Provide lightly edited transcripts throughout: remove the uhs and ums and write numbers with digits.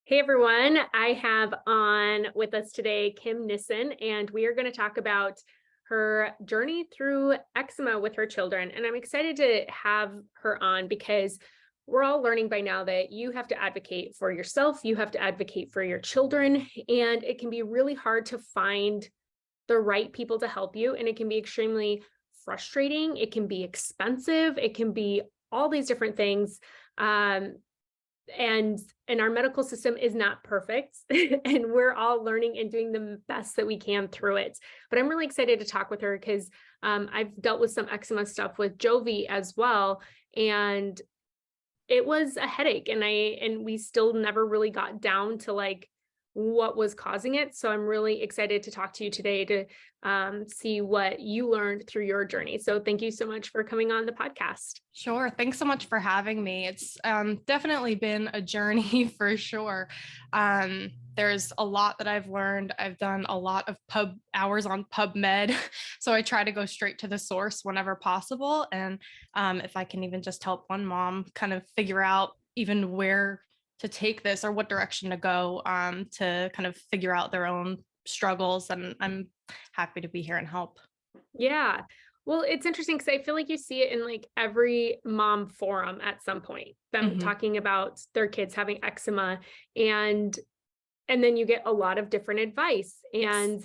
Hey everyone, I have on with us today Kim Nissen, and we are going to talk about her journey through eczema with her children. And I'm excited to have her on because we're all learning by now that you have to advocate for yourself, you have to advocate for your children, and it can be really hard to find the right people to help you. And it can be extremely frustrating, it can be expensive, it can be all these different things. And our medical system is not perfect and we're all learning and doing the best that we can through it. But I'm really excited to talk with her because I've dealt with some eczema stuff with Jovi as well, and it was a headache, and we still never really got down to like what was causing it. So I'm really excited to talk to you today to see what you learned through your journey. So thank you so much for coming on the podcast. Sure. Thanks so much for having me. It's definitely been a journey for sure. There's a lot that I've learned. I've done a lot of hours on PubMed. So I try to go straight to the source whenever possible. And if I can even just help one mom kind of figure out even where to take this or what direction to go to kind of figure out their own struggles. And I'm happy to be here and help. Yeah. Well, it's interesting because I feel like you see it in like every mom forum at some point, them talking about their kids having eczema, and then you get a lot of different advice. And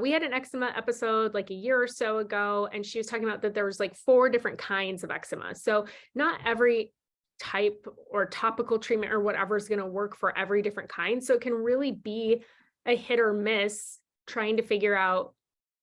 we had an eczema episode like a year or so ago, and she was talking about that there was like 4 different kinds of eczema. So not every type or topical treatment or whatever is going to work for every different kind. So it can really be a hit or miss trying to figure out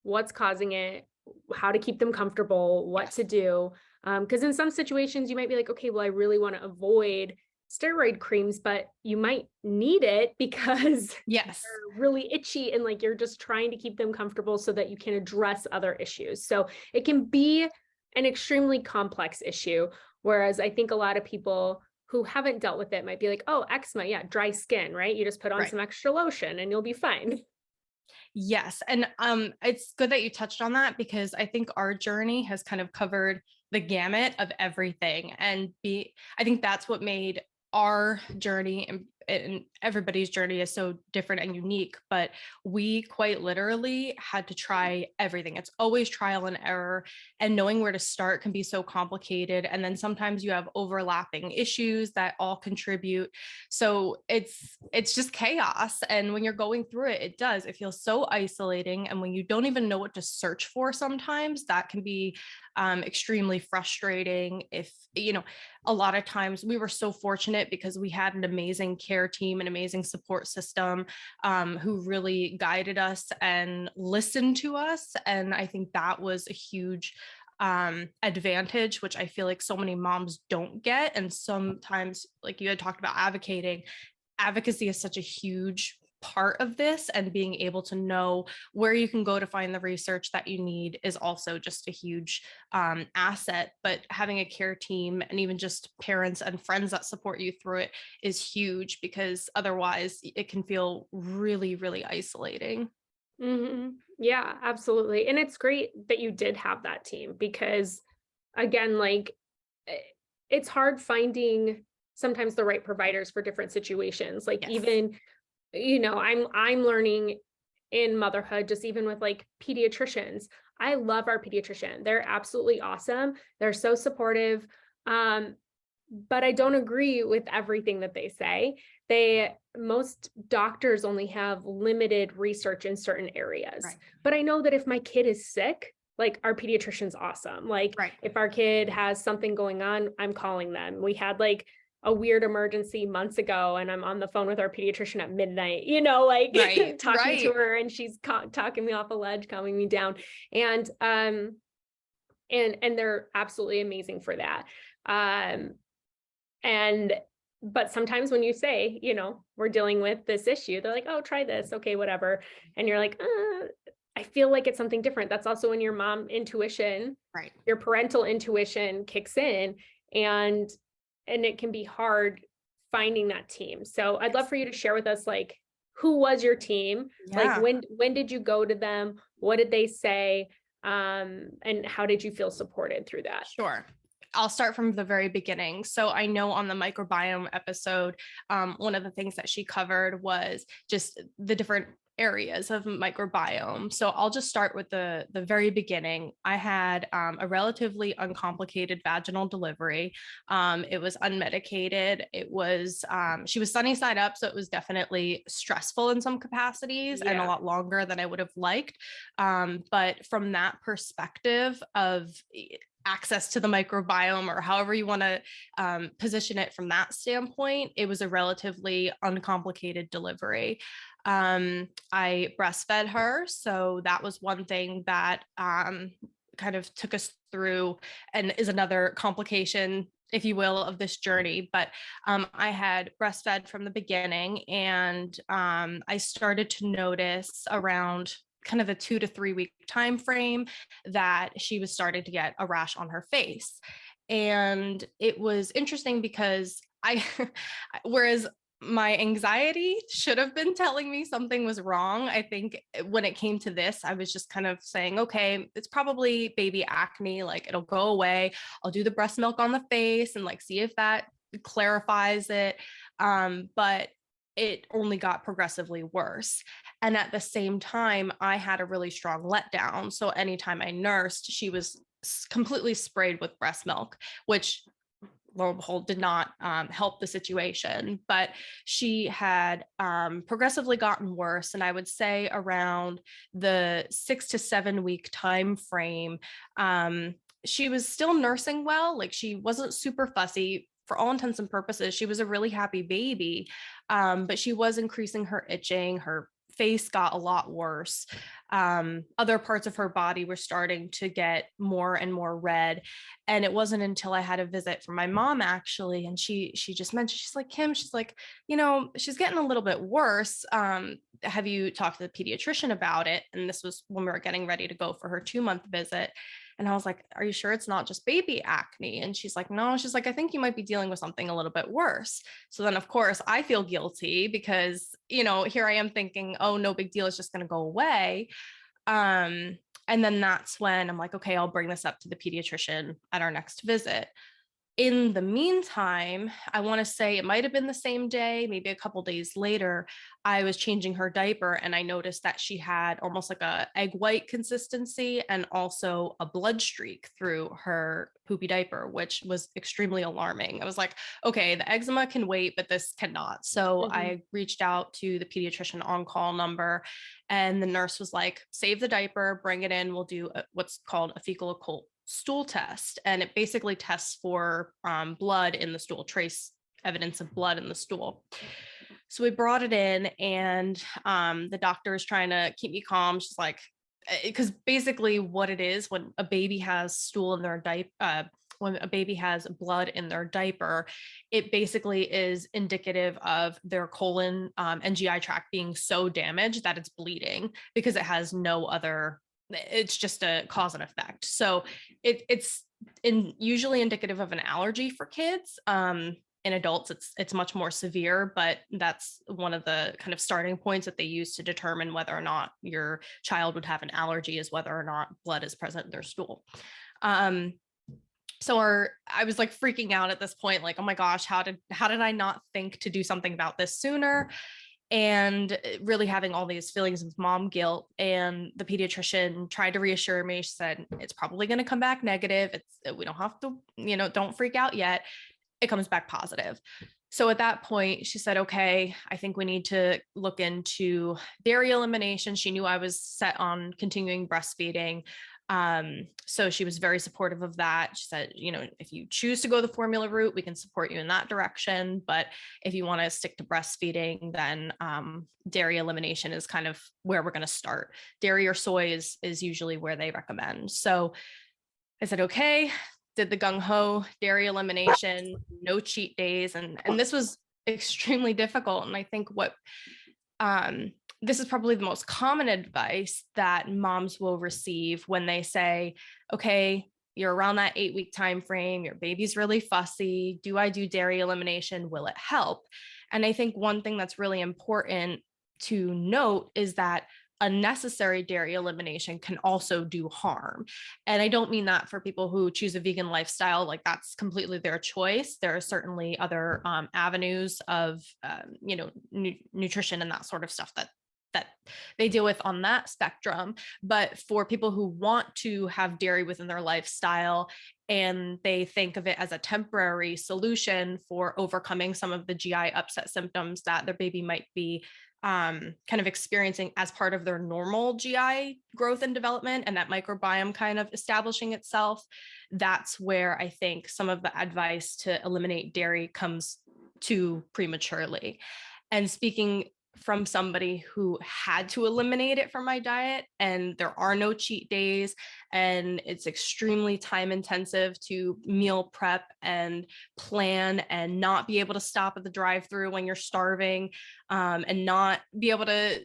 what's causing it, how to keep them comfortable, what to do. Because in some situations you might be like, okay, well, I really want to avoid steroid creams, but you might need it because they're really itchy and like you're just trying to keep them comfortable so that you can address other issues. So it can be an extremely complex issue. Whereas I think a lot of people who haven't dealt with it might be like, oh, eczema, yeah, dry skin, right? You just put on some extra lotion and you'll be fine. Yes. And it's good that you touched on that because I think our journey has kind of covered the gamut of everything. And I think that's what made our journey and everybody's journey is so different and unique, but we quite literally had to try everything. It's always trial and error, and knowing where to start can be so complicated. And then sometimes you have overlapping issues that all contribute. So it's just chaos. And when you're going through it, it feels so isolating. And when you don't even know what to search for, sometimes that can be extremely frustrating. If, a lot of times we were so fortunate because we had an amazing care team, an amazing support system who really guided us and listened to us. And I think that was a huge advantage, which I feel like so many moms don't get. And sometimes, like you had talked about advocacy is such a huge part of this, and being able to know where you can go to find the research that you need is also just a huge asset. But having a care team and even just parents and friends that support you through it is huge, because otherwise it can feel really, really isolating. Yeah, absolutely. And it's great that you did have that team because, again, like it's hard finding sometimes the right providers for different situations. Like even I'm learning in motherhood, just even with like pediatricians. I love our pediatrician. They're absolutely awesome. They're so supportive. But I don't agree with everything that they say. Most doctors only have limited research in certain areas. But I know that if my kid is sick, like our pediatrician's awesome. Like if our kid has something going on, I'm calling them. We had like a weird emergency months ago and I'm on the phone with our pediatrician at midnight, talking to her, and she's talking me off a ledge, calming me down. And they're absolutely amazing for that. But sometimes when you say, we're dealing with this issue, they're like, oh, try this. Okay, whatever. And you're like, I feel like it's something different. That's also when your mom intuition, your parental intuition kicks in, and it can be hard finding that team. So I'd love for you to share with us, like, who was your team? Like, when did you go to them? What did they say? And how did you feel supported through that? Sure. I'll start from the very beginning. So I know on the microbiome episode, one of the things that she covered was just the different areas of microbiome. So I'll just start with the very beginning. I had a relatively uncomplicated vaginal delivery. It was unmedicated. It was she was sunny side up, so it was definitely stressful in some capacities and a lot longer than I would have liked. But from that perspective of access to the microbiome, or however you want to position it from that standpoint, it was a relatively uncomplicated delivery. I breastfed her, so that was one thing that kind of took us through and is another complication, if you will, of this journey. But I had breastfed from the beginning, and I started to notice around kind of a 2 to 3 week time frame that she was starting to get a rash on her face. And it was interesting because whereas my anxiety should have been telling me something was wrong, I think when it came to this, I was just kind of saying, okay, it's probably baby acne, like it'll go away. I'll do the breast milk on the face and like see if that clarifies it. But it only got progressively worse. And at the same time, I had a really strong letdown. So anytime I nursed, she was completely sprayed with breast milk, which lo and behold did not help the situation. But she had progressively gotten worse. And I would say around the 6 to 7 week time frame, she was still nursing well. Like she wasn't super fussy. For all intents and purposes, she was a really happy baby, but she was increasing her itching. Her face got a lot worse. Other parts of her body were starting to get more and more red. And it wasn't until I had a visit from my mom, actually, and she just mentioned, she's like, Kim, she's like, she's getting a little bit worse. Have you talked to the pediatrician about it? And this was when we were getting ready to go for her 2-month visit. And I was like, are you sure it's not just baby acne? And she's like, no. She's like, I think you might be dealing with something a little bit worse. So then, of course, I feel guilty because, here I am thinking, oh, no big deal. It's just going to go away. And then that's when I'm like, okay, I'll bring this up to the pediatrician at our next visit. In the meantime, I want to say it might have been the same day, maybe a couple days later, I was changing her diaper and I noticed that she had almost like a egg white consistency and also a blood streak through her poopy diaper, which was extremely alarming. I was like, okay, the eczema can wait, but this cannot. So I reached out to the pediatrician on-call number, and the nurse was like, save the diaper, bring it in. We'll do what's called a fecal occult stool test, and it basically tests for blood in the stool, trace evidence of blood in the stool. So we brought it in, and the doctor is trying to keep me calm. She's like, because basically what it is when a baby has stool in their diaper, when a baby has blood in their diaper, it basically is indicative of their colon and GI tract being so damaged that it's bleeding, because it has no other, it's just a cause and effect. So it's usually indicative of an allergy for kids. In adults, it's much more severe, but that's one of the kind of starting points that they use to determine whether or not your child would have an allergy, is whether or not blood is present in their stool. So I was like freaking out at this point, like, oh my gosh, how did I not think to do something about this sooner? And really having all these feelings of mom guilt. And the pediatrician tried to reassure me. She said, it's probably going to come back negative. We don't have to, don't freak out yet. It comes back positive. So at that point, she said, okay, I think we need to look into dairy elimination. She knew I was set on continuing breastfeeding. So she was very supportive of that. She said, if you choose to go the formula route, we can support you in that direction. But if you want to stick to breastfeeding, then dairy elimination is kind of where we're going to start. Dairy or soy is usually where they recommend. So I said, okay, did the gung-ho dairy elimination, no cheat days. And this was extremely difficult. And I think this is probably the most common advice that moms will receive when they say, okay, you're around that 8-week time frame, your baby's really fussy. Do I do dairy elimination? Will it help? And I think one thing that's really important to note is that unnecessary dairy elimination can also do harm. And I don't mean that for people who choose a vegan lifestyle, like that's completely their choice. There are certainly other avenues of, nutrition and that sort of stuff that they deal with on that spectrum. But for people who want to have dairy within their lifestyle and they think of it as a temporary solution for overcoming some of the GI upset symptoms that their baby might be kind of experiencing as part of their normal GI growth and development, and that microbiome kind of establishing itself, that's where I think some of the advice to eliminate dairy comes too prematurely. And speaking from somebody who had to eliminate it from my diet, and there are no cheat days, and it's extremely time intensive to meal prep and plan and not be able to stop at the drive-through when you're starving, and not be able to,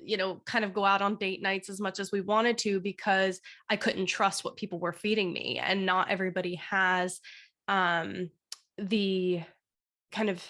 kind of go out on date nights as much as we wanted to because I couldn't trust what people were feeding me. And not everybody has the kind of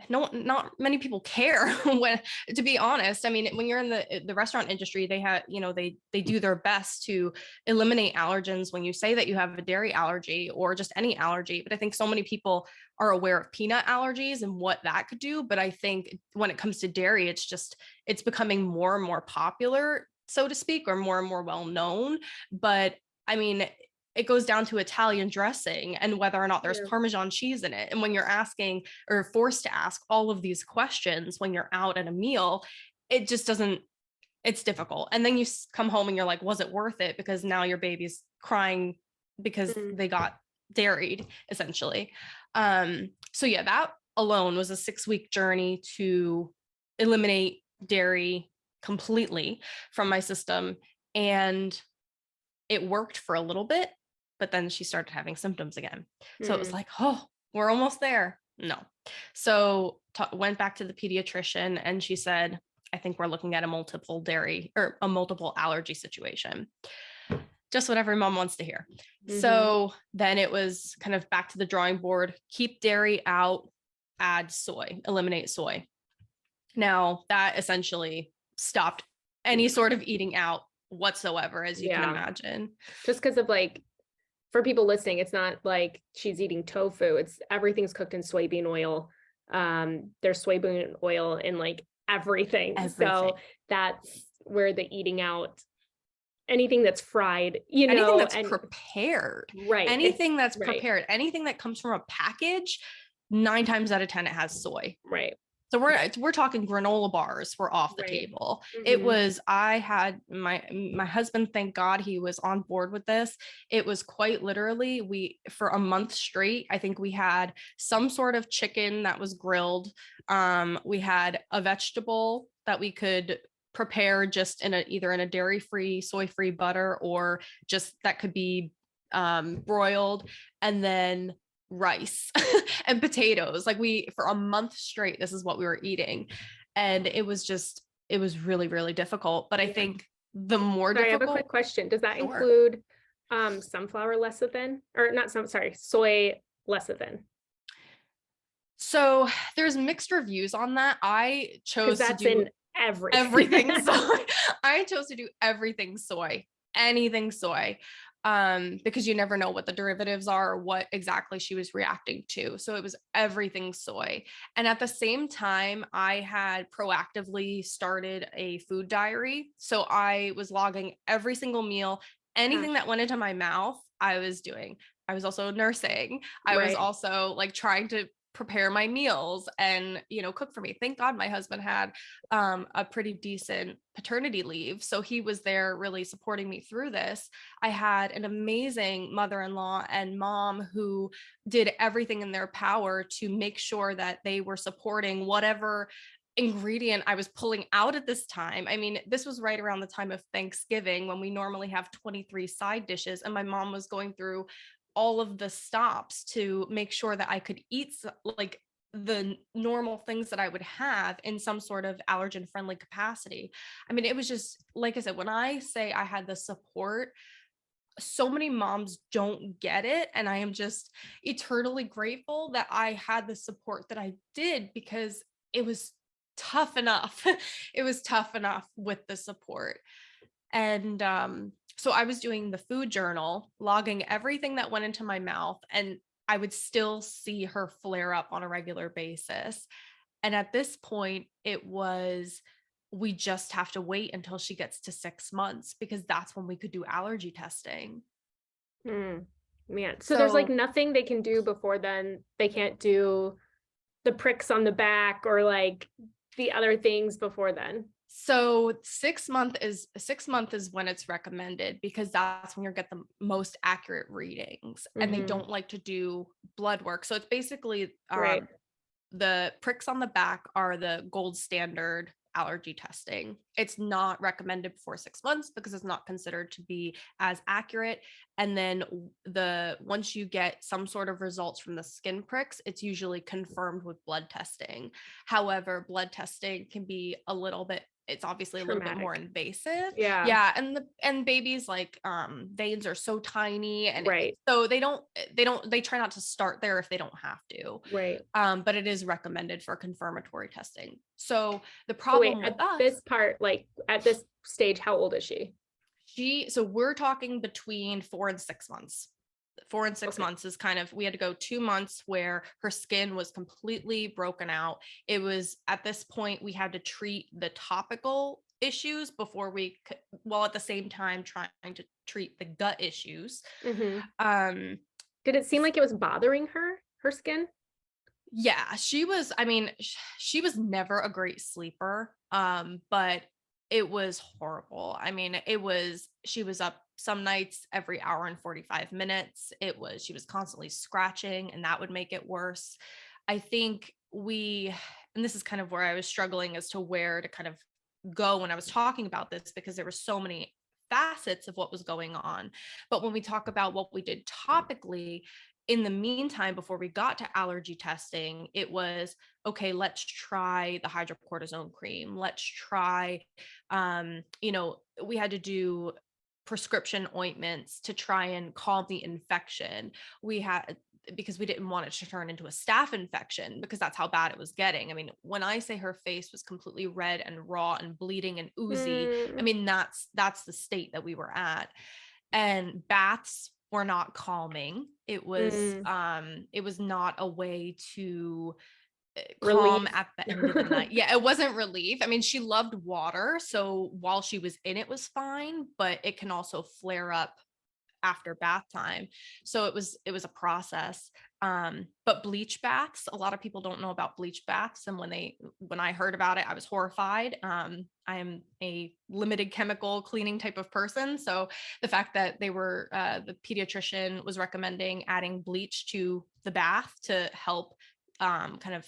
not many people care when, to be honest. I mean, when you're in the restaurant industry, they have, they do their best to eliminate allergens when you say that you have a dairy allergy or just any allergy. But I think so many people are aware of peanut allergies and what that could do. But I think when it comes to dairy, it's becoming more and more popular, so to speak, or more and more well known. But I mean, it goes down to Italian dressing and whether or not there's Parmesan cheese in it. And when you're asking or forced to ask all of these questions when you're out at a meal, it just doesn't, it's difficult. And then you come home and you're like, was it worth it? Because now your baby's crying because they got dairied, essentially. So yeah, that alone was a 6-week journey to eliminate dairy completely from my system. And it worked for a little bit, but then she started having symptoms again. So it was like, oh, we're almost there. No. So went back to the pediatrician and she said, I think we're looking at a multiple dairy or a multiple allergy situation. Just what every mom wants to hear. So then it was kind of back to the drawing board, keep dairy out, add soy, eliminate soy. Now that essentially stopped any sort of eating out whatsoever, as you can imagine. Just because of for people listening, it's not like she's eating tofu. It's everything's cooked in soybean oil. There's soybean oil in everything. So that's where the eating out, anything that's fried, anything that's prepared, right? Anything that's prepared, anything that comes from a package, 9 times out of 10, it has soy. Right. So we're talking granola bars were off the table. It was, I had my husband, thank God he was on board with this. It was quite literally, for a month straight, I think we had some sort of chicken that was grilled. We had a vegetable that we could prepare just either in a dairy-free, soy-free butter, or just that could be broiled, and then rice and potatoes. For a month straight, this is what we were eating. And it was really, really difficult. But I think the more difficult. I have a quick question. Does that include sunflower lecithin or not? Soy lecithin? So there's mixed reviews on that. I chose to do in everything soy. I chose to do everything soy, anything soy. Because you never know what the derivatives are or what exactly she was reacting to. So it was everything soy. And at the same time, I had proactively started a food diary. So I was logging every single meal, anything that went into my mouth, I was doing. I was also nursing. I was also trying to prepare my meals and cook for me. Thank God my husband had a pretty decent paternity leave, so he was there really supporting me through this. I had an amazing mother-in-law and mom who did everything in their power to make sure that they were supporting whatever ingredient I was pulling out at this time. I mean, this was right around the time of Thanksgiving when we normally have 23 side dishes, and my mom was going through all of the stops to make sure that I could eat the normal things that I would have in some sort of allergen friendly capacity. I mean, it was just, like I said, when I say I had the support, so many moms don't get it. And I am just eternally grateful that I had the support that I did, because it was tough enough. It was tough enough with the support. And so I was doing the food journal, logging everything that went into my mouth, and I would still see her flare up on a regular basis. And at this point, it was, we just have to wait until she gets to 6 months because that's when we could do allergy testing. Mm, man. So there's like So, nothing they can do before then. They can't do the pricks on the back or like the other things before then. so 6 month is when it's recommended because that's when you get the most accurate readings, and they Hmm. don't like to do blood work. So it's basically Right. the pricks on the back are the gold standard allergy testing. It's not recommended before 6 months because it's not considered to be as accurate. And then the once you get some sort of results from the skin pricks, it's usually confirmed with blood testing. However, blood testing can be a little bit, it's obviously a little bit more Traumatic. invasive. Yeah. Yeah, and babies like veins are so tiny, and Right. so they try not to start there if they don't have to. Right. But it is recommended for confirmatory testing. So the So wait, problem with at us, this part, like at this stage, how old is she? so we're talking between 4 and 6 months. 4 and 6 months is kind of, we had to go 2 months where her skin was completely broken out. It was at this point, we had to treat the topical issues before we could, while at the same time trying to treat the gut issues. Hmm. Um, Did it seem like it was bothering her skin? Yeah, she was, I mean, she was never a great sleeper. But it was horrible. I mean, she was up some nights every hour and 45 minutes. She was constantly scratching, and that would make it worse. I think and this is kind of where I was struggling as to where to kind of go when I was talking about this, because there were so many facets of what was going on. But when we talk about what we did topically, in the meantime, before we got to allergy testing, it was okay, let's try the hydrocortisone cream. Let's try, we had to do prescription ointments to try and calm the infection. We had, because we didn't want it to turn into a staph infection because that's how bad it was getting. I mean, when I say her face was completely red and raw and bleeding and oozy, I Mm, mean, that's the state that we were at. And baths were not calming. mm, It was not a way to calm relief. at the end of the night. Yeah, it wasn't relief. I mean, she loved water, so while she was in it was fine, but it can also flare up after bath time. So it was a process. But bleach baths, a lot of people don't know about bleach baths, and when I heard about it, I was horrified. I am a limited chemical cleaning type of person, so the fact that the pediatrician was recommending adding bleach to the bath to help kind of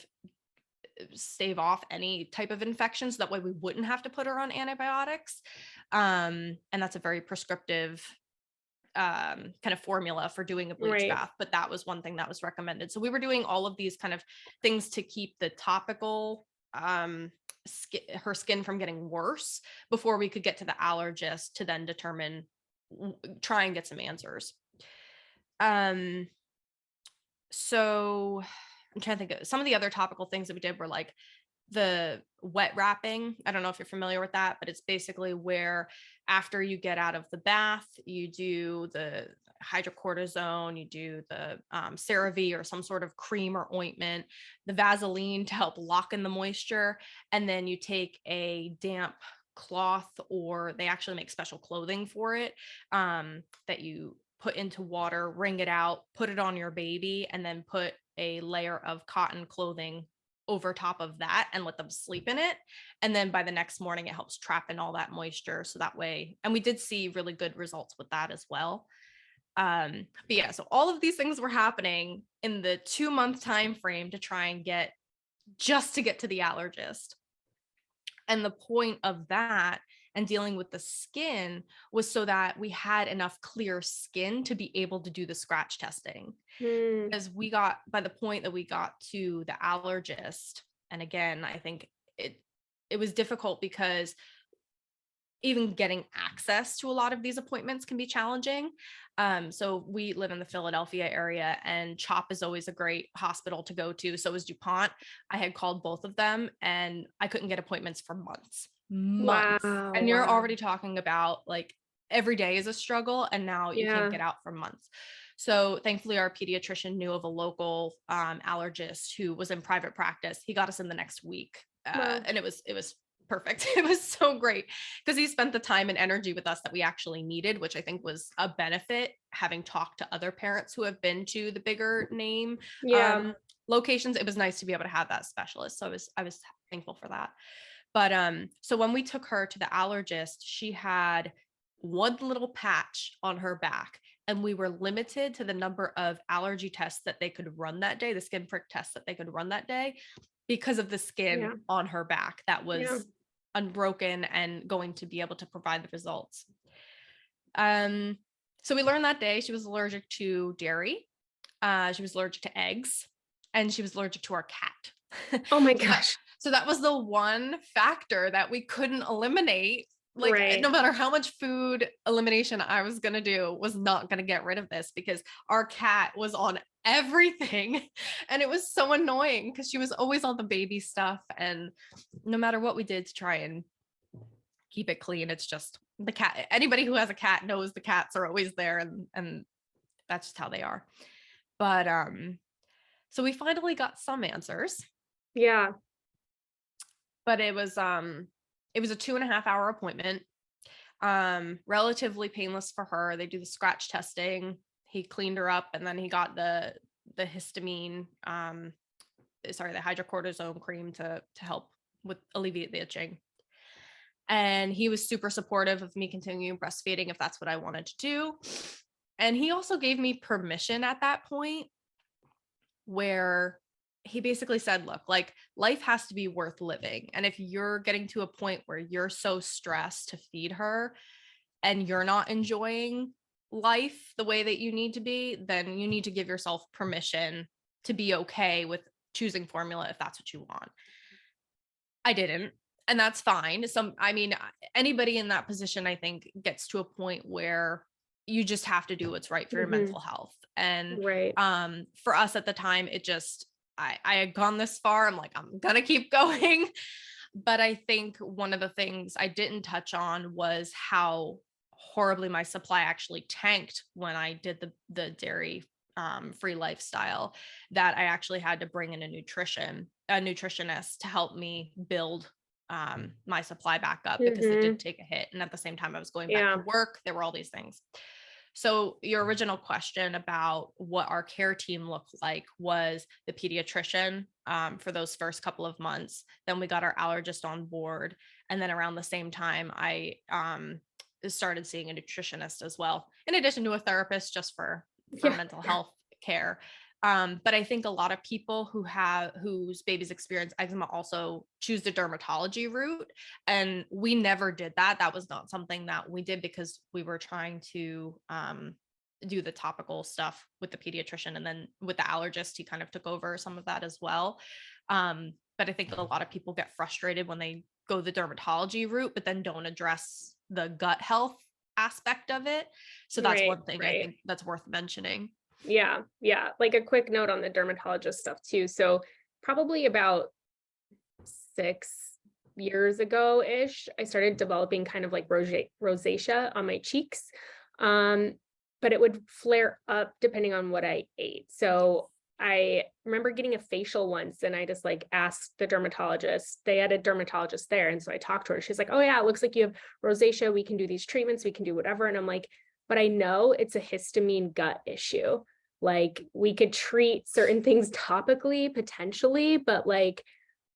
stave off any type of infection, so that way we wouldn't have to put her on antibiotics. And that's a very prescriptive kind of formula for doing a bleach Right. bath, but that was one thing that was recommended. So we were doing all of these kind of things to keep the topical her skin from getting worse before we could get to the allergist to then determine, try and get some answers. um so I'm trying to think of some of the other topical things that we did were like the wet wrapping. I don't know if you're familiar with that, but it's basically where after you get out of the bath, you do the hydrocortisone, you do the CeraVe or some sort of cream or ointment, the Vaseline to help lock in the moisture, and then you take a damp cloth, or they actually make special clothing for it, that you put into water, wring it out, put it on your baby, and then put a layer of cotton clothing over top of that and let them sleep in it. And then by the next morning, it helps trap in all that moisture. So that way, and we did see really good results with that as well. But yeah, so all of these things were happening in the 2 month time frame to try and get to the allergist. And the point of that and dealing with the skin was so that we had enough clear skin to be able to do the scratch testing. Mm, Because by the point that we got to the allergist, and again, I think it was difficult because even getting access to a lot of these appointments can be challenging. So we live in the Philadelphia area, and CHOP is always a great hospital to go to. So is DuPont. I had called both of them and I couldn't get appointments for months. Wow. And you're Wow. already talking about like every day is a struggle, and now you can't Yeah. get out for months. So thankfully our pediatrician knew of a local allergist who was in private practice. He got us in the next week. Wow. And it was perfect. It was so great because he spent the time and energy with us that we actually needed, which I think was a benefit, having talked to other parents who have been to the bigger name Yeah. locations. It was nice to be able to have that specialist. So I was thankful for that. But so when we took her to the allergist, she had one little patch on her back, and we were limited to the number of allergy tests that they could run that day, the skin prick tests that they could run that day, because of the skin Yeah. on her back that Yeah. was unbroken and going to be able to provide the results. Um, so we learned that day she was allergic to dairy, she was allergic to eggs, and she was allergic to our cat. Oh my so that gosh. so that was the one factor that we couldn't eliminate. Like Right. no matter how much food elimination I was going to do, was not going to get rid of this because our cat was on everything. And it was so annoying because she was always on the baby stuff, and no matter what we did to try and keep it clean, it's just the cat. Anybody who has a cat knows the cats are always there, and that's just how they are. But so we finally got some answers, Yeah. but it was a 2.5 hour appointment. Relatively painless for her. They do the scratch testing. He cleaned her up, and then he got the histamine, the hydrocortisone cream to help with alleviate the itching. And he was super supportive of me continuing breastfeeding if that's what I wanted to do. And he also gave me permission at that point, where he basically said, look, like life has to be worth living. And if you're getting to a point where you're so stressed to feed her and you're not enjoying life the way that you need to be, then you need to give yourself permission to be okay with choosing formula if that's what you want. I didn't. And that's fine. I mean, anybody in that position, I think, gets to a point where you just have to do what's right for your Hmm. mental health. And Right. for us at the time, I had gone this far. I'm like, I'm gonna keep going. But I think one of the things I didn't touch on was how horribly my supply actually tanked when I did the dairy free lifestyle, that I actually had to bring in a nutritionist to help me build my supply back up, because it did Hmm. take a hit. And at the same time, I was going back to Yeah. work. There were all these things. So your original question about what our care team looked like was the pediatrician for those first couple of months. Then we got our allergist on board. And then around the same time, I started seeing a nutritionist as well, in addition to a therapist, just for Yeah. mental health care. But I think a lot of people whose babies experience eczema also choose the dermatology route. And we never did that. That was not something that we did, because we were trying to do the topical stuff with the pediatrician. And then with the allergist, he kind of took over some of that as well. But I think a lot of people get frustrated when they go the dermatology route, but then don't address the gut health aspect of it. So that's Right. one thing I Right. think that's worth mentioning. Yeah. Yeah. Like a quick note on the dermatologist stuff too. So probably about 6 years ago ish, I started developing kind of like rosacea on my cheeks. Um, but it would flare up depending on what I ate. So I remember getting a facial once, and I just like asked the dermatologist. They had a dermatologist there. And so I talked to her. She's like, oh, yeah, it looks like you have rosacea. We can do these treatments. We can do whatever. And I'm like, but I know it's a histamine gut issue. Like we could treat certain things topically potentially, but like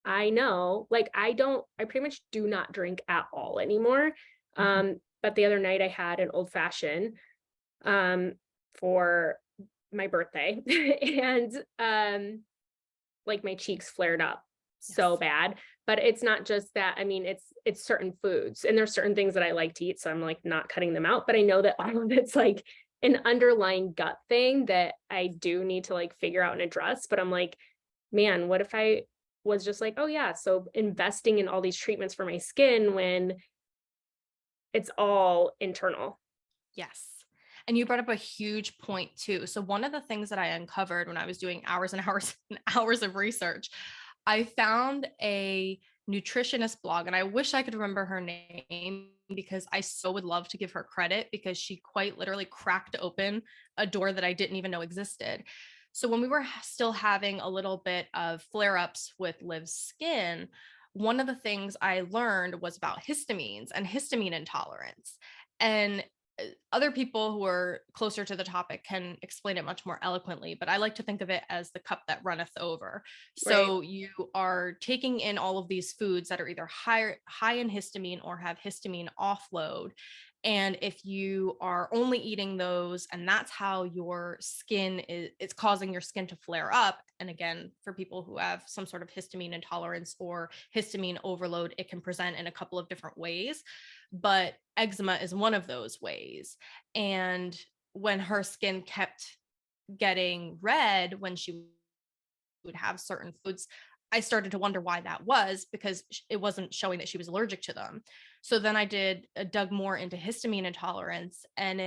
I know, like I pretty much do not drink at all anymore. But the other night I had an old fashioned um for my birthday and like my cheeks flared up so Yes. bad. But it's not just that. I mean, it's certain foods, and there's certain things that I like to eat, so I'm like not cutting them out, but I know that all of it's like an underlying gut thing that I do need to like figure out and address. But I'm like, man, what if I was just like, oh yeah, so investing in all these treatments for my skin when it's all internal. Yes. And you brought up a huge point too. So one of the things that I uncovered when I was doing hours and hours and hours of research, I found a nutritionist blog, and I wish I could remember her name because I so would love to give her credit, because she quite literally cracked open a door that I didn't even know existed. So when we were still having a little bit of flare-ups with Liv's skin, one of the things I learned was about histamines and histamine intolerance. And other people who are closer to the topic can explain it much more eloquently, but I like to think of it as the cup that runneth over. So Right. you are taking in all of these foods that are either high in histamine or have histamine offload. And if you are only eating those, and that's how your skin is, it's causing your skin to flare up. And again, for people who have some sort of histamine intolerance or histamine overload, it can present in a couple of different ways, but eczema is one of those ways. And when her skin kept getting red when she would have certain foods, I started to wonder why that was, because it wasn't showing that she was allergic to them. So then I dug more into histamine intolerance, and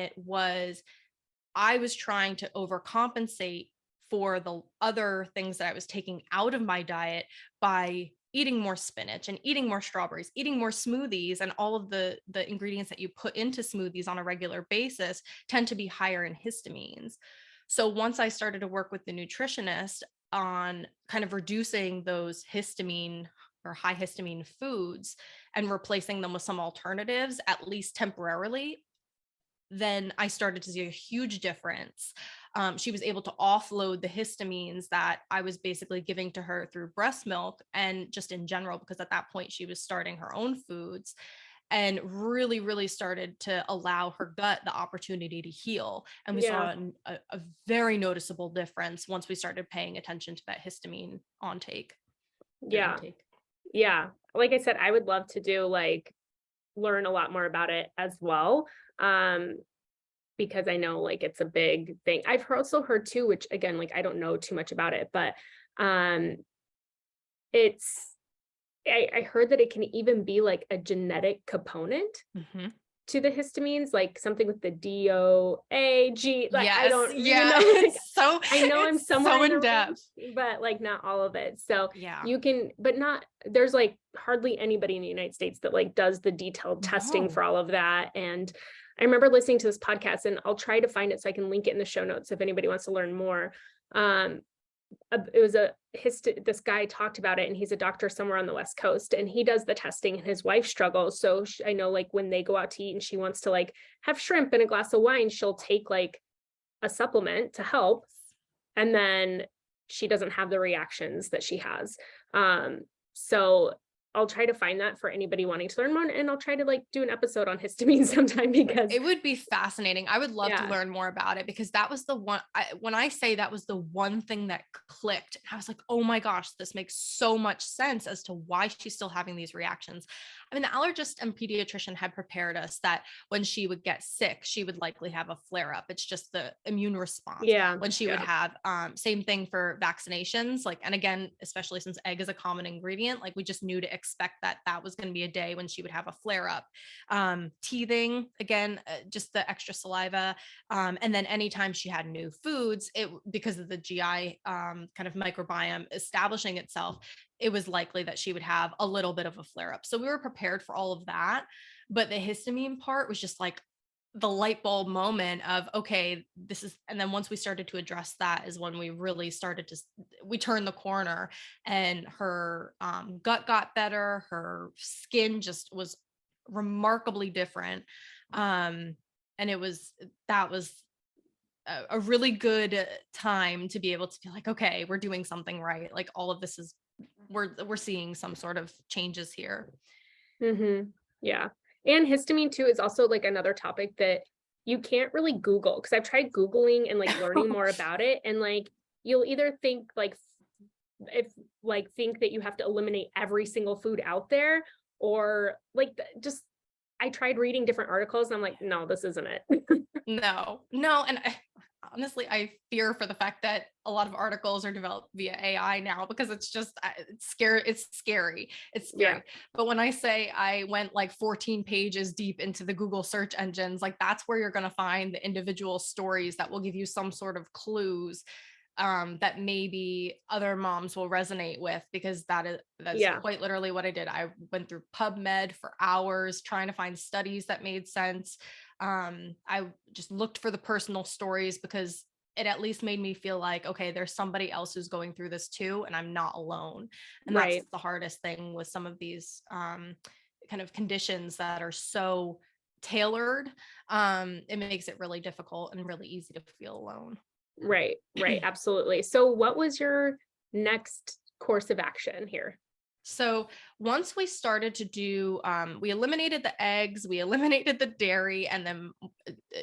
I was trying to overcompensate for the other things that I was taking out of my diet by eating more spinach and eating more strawberries, eating more smoothies, and all of the ingredients that you put into smoothies on a regular basis tend to be higher in histamines. So once I started to work with the nutritionist on kind of reducing those histamine or high histamine foods and replacing them with some alternatives, at least temporarily, then I started to see a huge difference. She was able to offload the histamines that I was basically giving to her through breast milk and just in general, because at that point she was starting her own foods, and really, really started to allow her gut the opportunity to heal. And we Yeah. saw a very noticeable difference once we started paying attention to that histamine Yeah. intake. Yeah. Like I said, I would love to learn a lot more about it as well. Um, because I know it's a big thing. I've also heard too, which again, I don't know too much about it, but um it's I heard that it can even be a genetic component Mm-hmm. to the histamines, like something with the DOAG. I Yes. don't, Yeah. I know I'm It's somewhere so in the in depth. range, but not all of it. So Yeah. you can, but not, there's hardly anybody in the United States that does the detailed testing No. for all of that. And I remember listening to this podcast, and I'll try to find it so I can link it in the show notes if anybody wants to learn more. Um, it was this guy talked about it, and he's a doctor somewhere on the West Coast, and he does the testing, and his wife struggles. So I know when they go out to eat and she wants to have shrimp and a glass of wine, she'll take a supplement to help, and then she doesn't have the reactions that she has. So I'll try to find that for anybody wanting to learn more, and I'll try to do an episode on histamine sometime, because it would be fascinating. I would love to yeah. learn more about it, because that was the one, when I say that was the one thing that clicked, I was like, oh my gosh, this makes so much sense as to why she's still having these reactions. I mean, the allergist and pediatrician had prepared us that when she would get sick, she would likely have a flare up. It's just the immune response. Yeah. When she would have, same thing for vaccinations. And again, especially since egg is a common ingredient, we just knew to expect that that was going to be a day when she would have a flare up. Teething, again, just the extra saliva. And then anytime she had new foods, because of the GI kind of microbiome establishing itself, it was likely that she would have a little bit of a flare up. So we were prepared for all of that. But the histamine part was just the light bulb moment of, okay, this is, and then once we started to address that is when we really started to, we turned the corner, and her gut got better. Her skin just was remarkably different. And that was a really good time to be able to be okay, we're doing something right. All of this is, we're seeing some sort of changes here. Mm-hmm. Yeah. And histamine too is also another topic that you can't really Google, because I've tried Googling and learning more about it. And you'll either think if think that you have to eliminate every single food out there, or just, I tried reading different articles and I'm no, this isn't it. No. And honestly, I fear for the fact that a lot of articles are developed via AI now, because it's just, it's scary. It's scary. It's Yeah. scary. But when I say I went like 14 pages deep into the Google search engines, like that's where you're going to find the individual stories that will give you some sort of clues, that maybe other moms will resonate with, because that's Yeah. quite literally what I did. I went through PubMed for hours trying to find studies that made sense. I just looked for the personal stories, because it at least made me feel like, okay, there's somebody else who's going through this too, and I'm not alone. And that's Right. the hardest thing with some of these kind of conditions that are so tailored. It makes it really difficult and really easy to feel alone. Right. Right. Absolutely. So what was your next course of action here? So once we started to do, we eliminated the eggs, we eliminated the dairy, and then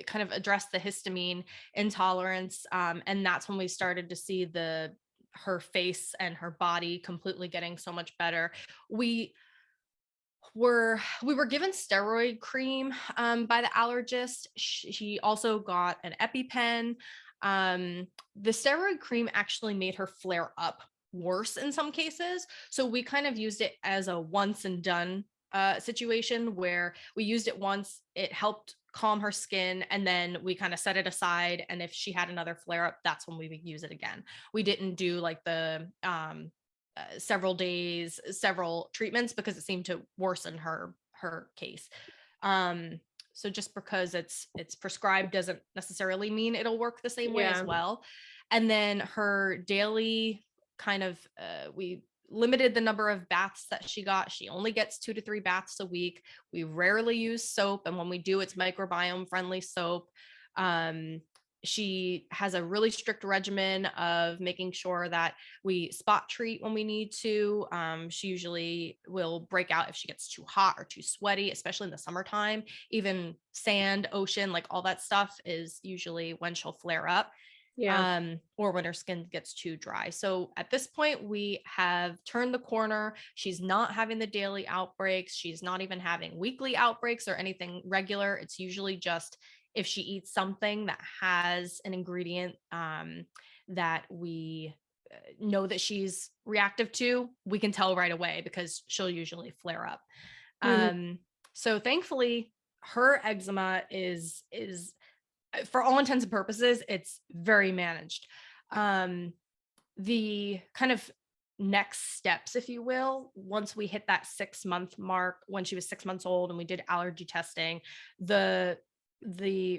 kind of addressed the histamine intolerance. And that's when we started to see her face and her body completely getting so much better. We we were given steroid cream by the allergist. She also got an EpiPen. The steroid cream actually made her flare up worse in some cases. So we kind of used it as a once and done situation, where we used it once, it helped calm her skin, and then we kind of set it aside. And if she had another flare up, that's when we would use it again. We didn't do like the several days, several treatments, because it seemed to worsen her case. Um, so just because it's prescribed doesn't necessarily mean it'll work the same way as Yeah. well. And then her daily kind of we limited the number of baths that she got. She only gets 2 to 3 baths a week. We rarely use soap, and when we do, it's microbiome friendly soap. Um, she has a really strict regimen of making sure that we spot treat when we need to. She usually will break out if she gets too hot or too sweaty, especially in the summertime. Even sand, ocean, like all that stuff is usually when she'll flare up, Yeah. or when her skin gets too dry. So at this point, we have turned the corner. She's not having the daily outbreaks. She's not even having weekly outbreaks or anything regular. It's usually just if she eats something that has an ingredient that we know that she's reactive to, we can tell right away, because she'll usually flare up. Mhm. So thankfully, her eczema is for all intents and purposes, it's very managed. Um, the kind of next steps, if you will, once we hit that 6 month mark, when she was 6 months old and we did allergy testing, the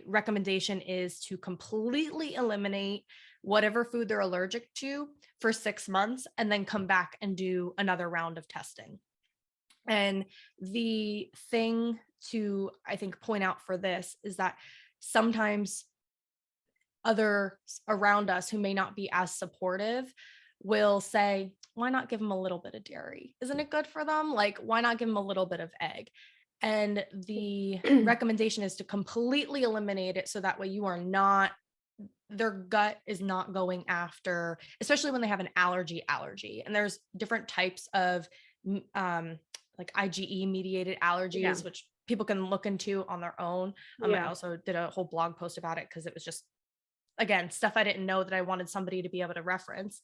recommendation is to completely eliminate whatever food they're allergic to for 6 months, and then come back and do another round of testing. And the thing to, I think, point out for this is that sometimes others around us who may not be as supportive will say, why not give them a little bit of dairy? Isn't it good for them? Like, why not give them a little bit of egg? And the recommendation is to completely eliminate it, so that way you are not, their gut is not going after, especially when they have an allergy. And there's different types of like IgE mediated Yeah. allergies, which people can look into on their own. I Yeah. also did a whole blog post about it, because it was just, again, stuff I didn't know that I wanted somebody to be able to reference.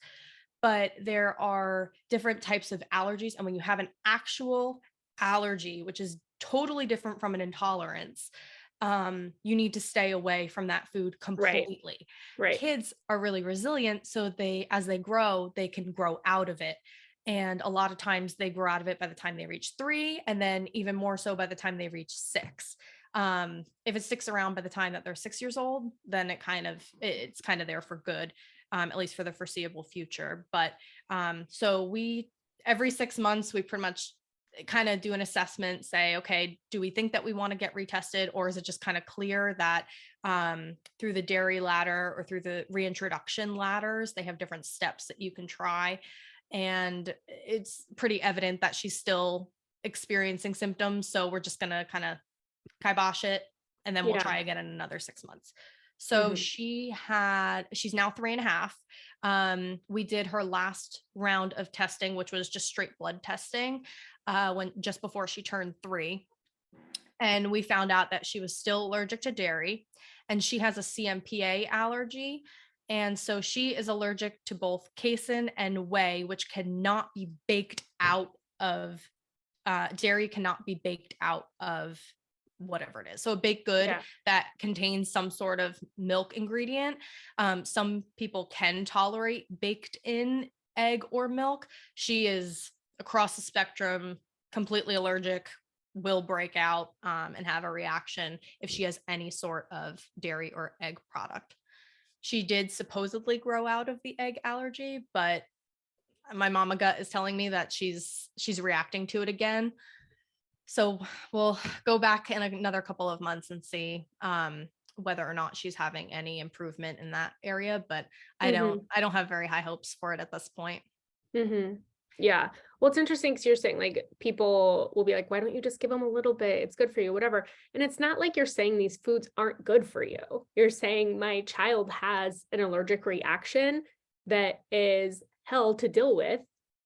But there are different types of allergies. And when you have an actual allergy, which is totally different from an intolerance, you need to stay away from that food Right. completely. Right. Kids are really resilient. So as they grow, they can grow out of it. And a lot of times they grow out of it by the time they reach 3, and then even more so by the time they reach 6. If it sticks around by the time that they're 6 years old, then it's kind of there for good, at least for the foreseeable future. But so we, every 6 months, we pretty much kind of do an assessment, say, okay, do we think that we want to get retested, or is it just kind of clear that through the dairy ladder or through the reintroduction ladders, they have different steps that you can try. And it's pretty evident that she's still experiencing symptoms. So we're just going to kind of kibosh it, and then we'll Yeah. try again in another 6 months. So Mhm. she's now 3.5. We did her last round of testing, which was just straight blood testing, just before she turned 3. And we found out that she was still allergic to dairy. and she has a CMPA allergy. And so she is allergic to both casein and whey, which cannot be baked out of dairy cannot be baked out of whatever it is. So a baked good Yeah. that contains some sort of milk ingredient. Some people can tolerate baked in egg or milk. She is across the spectrum, completely allergic, will break out and have a reaction if she has any sort of dairy or egg product. She did supposedly grow out of the egg allergy, but my mama gut is telling me that she's reacting to it again. So we'll go back in another couple of months and see whether or not she's having any improvement in that area. But I Mm-hmm. don't have very high hopes for it at this point. Mm-hmm. Yeah. Well, it's interesting because you're saying like people will be like, why don't you just give them a little bit? It's good for you, whatever. And it's not like you're saying these foods aren't good for you. You're saying my child has an allergic reaction that is hell to deal with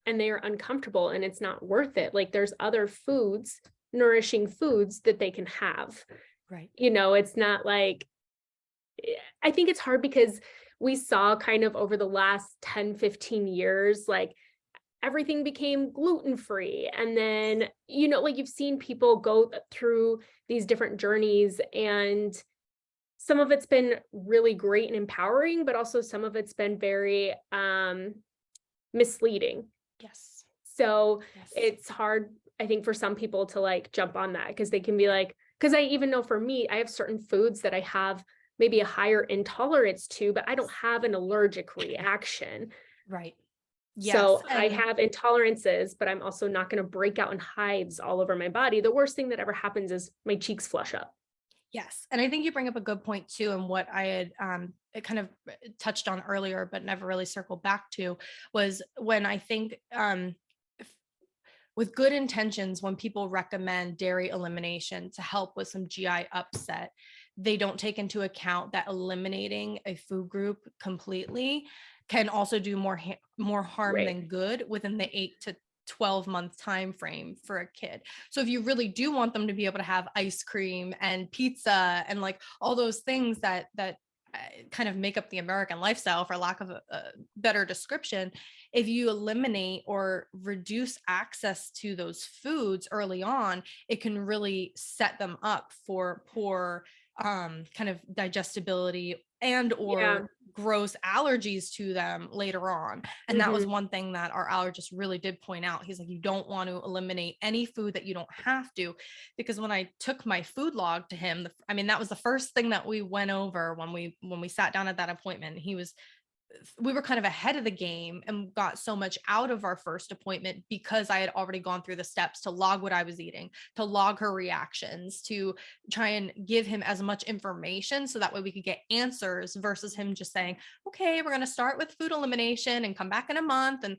and they are uncomfortable and it's not worth it. Like there's other foods, nourishing foods that they can have. Right. It's not like, I think it's hard because we saw kind of over the last 10, 15 years, like everything became gluten-free. And then, like you've seen people go through these different journeys and some of it's been really great and empowering, but also some of it's been very misleading. Yes. So Yes. it's hard, I think, for some people to like jump on that because they can be like, because I even know for me, I have certain foods that I have maybe a higher intolerance to, but I don't have an allergic reaction. Right. Yes. So I have intolerances, but I'm also not going to break out in hives all over my body. The worst thing that ever happens is my cheeks flush up. Yes. And I think you bring up a good point too. And what I had it kind of touched on earlier, but never really circled back to was when I think with good intentions, when people recommend dairy elimination to help with some GI upset, they don't take into account that eliminating a food group completely can also do more harm Right. than good within the 8 to 12-month time frame for a kid. So if you really do want them to be able to have ice cream and pizza and like all those things that kind of make up the American lifestyle, for lack of a better description, if you eliminate or reduce access to those foods early on, it can really set them up for poor kind of digestibility and Yeah. or gross allergies to them later on. And that was one thing that our allergist really did point out. He's like, you don't want to eliminate any food that you don't have to, because when I took my food log to him, that was the first thing that we went over when we sat down at that appointment. We were kind of ahead of the game and got so much out of our first appointment because I had already gone through the steps to log what I was eating, to log her reactions, to try and give him as much information so that way we could get answers versus him just saying, okay, we're going to start with food elimination and come back in a month. And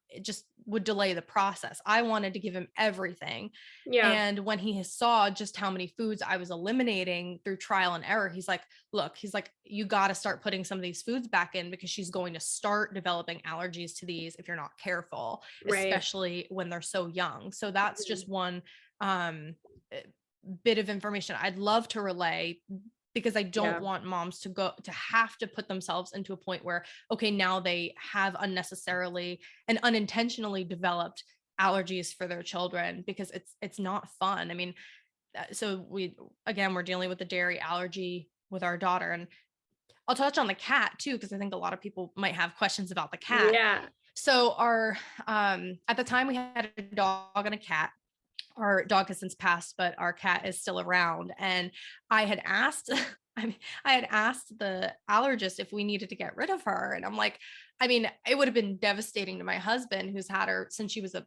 it just would delay the process. I wanted to give him everything. Yeah. And when he saw just how many foods I was eliminating through trial and error, he's like, look, you got to start putting some of these foods back in because she's going to start developing allergies to these if you're not careful, Right. especially when they're so young. So that's just one bit of information I'd love to relay, because I don't want moms to have to put themselves into a point where, okay, now they have unnecessarily and unintentionally developed allergies for their children, because it's not fun. So we're dealing with the dairy allergy with our daughter, and I'll touch on the cat too, because I think a lot of people might have questions about the cat. Yeah. So our at the time we had a dog and a cat. Our dog has since passed, but our cat is still around. And I had asked, I had asked the allergist if we needed to get rid of her. And I'm like, it would have been devastating to my husband, who's had her since she was a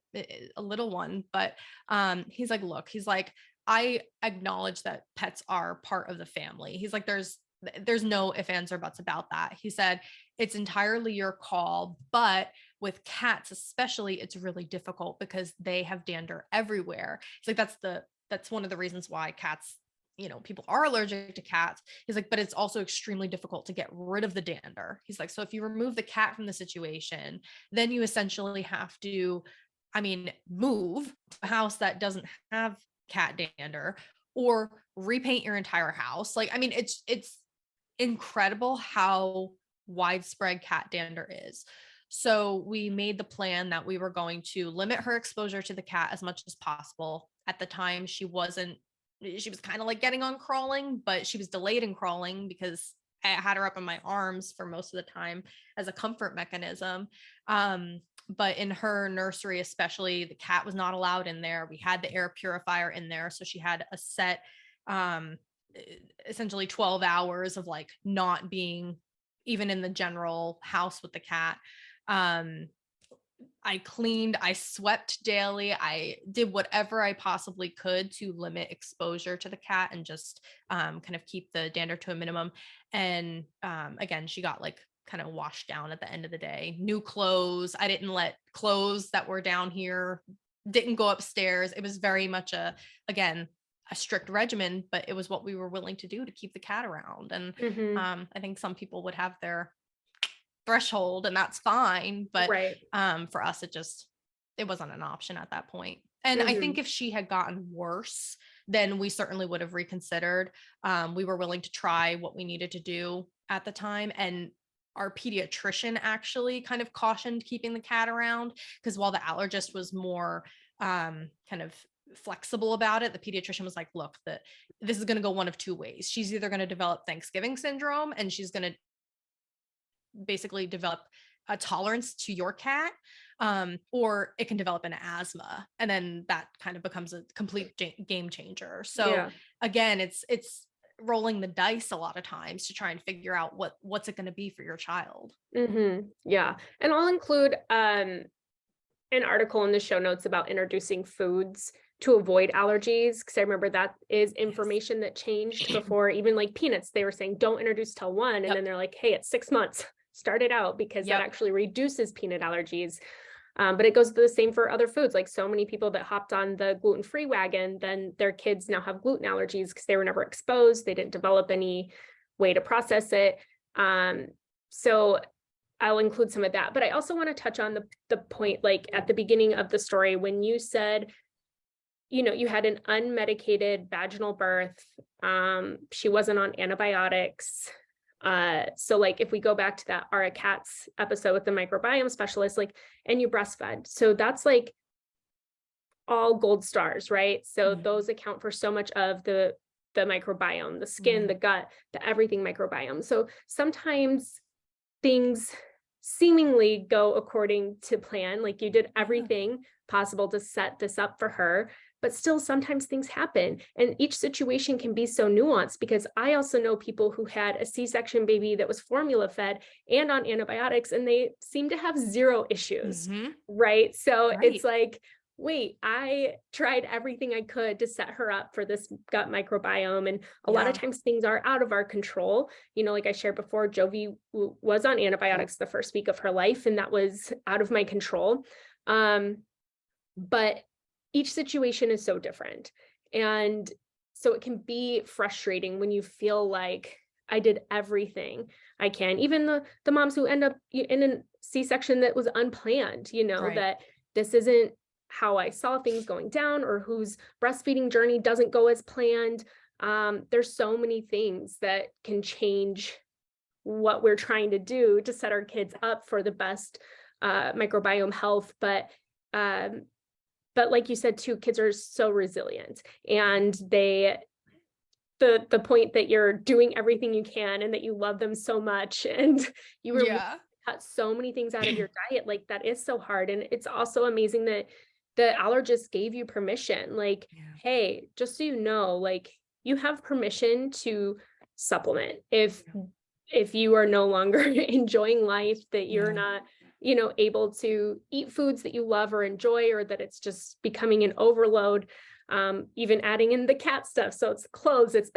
little one. But he's like, look, I acknowledge that pets are part of the family. He's like, there's no ifs, ands, or buts about that. He said, it's entirely your call, but with cats especially, it's really difficult because they have dander everywhere. It's like that's one of the reasons why cats, people are allergic to cats. He's like, but it's also extremely difficult to get rid of the dander. He's like, so if you remove the cat from the situation, then you essentially have to move to a house that doesn't have cat dander or repaint your entire house. Like, it's incredible how widespread cat dander is. So we made the plan that we were going to limit her exposure to the cat as much as possible. At the time, she was kind of like getting on crawling, but she was delayed in crawling because I had her up in my arms for most of the time as a comfort mechanism. But in her nursery, especially, the cat was not allowed in there. We had the air purifier in there. So she had a set, essentially 12 hours of like not being even in the general house with the cat. I cleaned, I swept daily. I did whatever I possibly could to limit exposure to the cat and just kind of keep the dander to a minimum. And again, she got like kind of washed down at the end of the day. New clothes. I didn't let clothes that were down here, didn't go upstairs. It was very much again, a strict regimen, but it was what we were willing to do to keep the cat around. And I think some people would have their threshold and that's fine, but Right. for us it wasn't an option at that point. And I think if she had gotten worse, then we certainly would have reconsidered. We were willing to try what we needed to do at the time, and our pediatrician actually kind of cautioned keeping the cat around, because while the allergist was more kind of flexible about it, the pediatrician was like, look, this is going to go one of two ways. She's either going to develop Thanksgiving syndrome and she's going to basically develop a tolerance to your cat, or it can develop an asthma, and then that kind of becomes a complete game changer. So again, it's rolling the dice a lot of times to try and figure out what's it going to be for your child. Yeah. And I'll include an article in the show notes about introducing foods to avoid allergies, because I remember that is information that changed before. Even like peanuts, they were saying don't introduce till 1, and then they're like, hey, at 6 months start it out, because that actually reduces peanut allergies. But it goes the same for other foods. Like so many people that hopped on the gluten-free wagon, then their kids now have gluten allergies because they were never exposed. They didn't develop any way to process it. So I'll include some of that. But I also want to touch on the point, like at the beginning of the story, when you said, you had an unmedicated vaginal birth. She wasn't on antibiotics. So like if we go back to that Ara Katz episode with the microbiome specialist, like, and you breastfed. So that's like all gold stars, right? So those account for so much of the microbiome, the skin, the gut, the everything microbiome. So sometimes things seemingly go according to plan, like you did everything possible to set this up for her, but still sometimes things happen. And each situation can be so nuanced, because I also know people who had a C-section baby that was formula fed and on antibiotics, and they seem to have zero issues, right? So it's like, wait, I tried everything I could to set her up for this gut microbiome. And a lot of times things are out of our control. Like I shared before, Jovi was on antibiotics the first week of her life, and that was out of my control. But each situation is so different. And so it can be frustrating when you feel like I did everything I can. Even the moms who end up in a C-section that was unplanned, that this isn't how I saw things going down, or whose breastfeeding journey doesn't go as planned. There's so many things that can change what we're trying to do to set our kids up for the best microbiome health. But like you said too, kids are so resilient, and the point that you're doing everything you can and that you love them so much, and you were cut so many things out of your diet, like that is so hard. And it's also amazing that the allergist gave you permission, like, hey, just so you know, like you have permission to supplement if you are no longer enjoying life, that you're not able to eat foods that you love or enjoy, or that it's just becoming an overload. Even adding in the cat stuff, so it's clothes, it's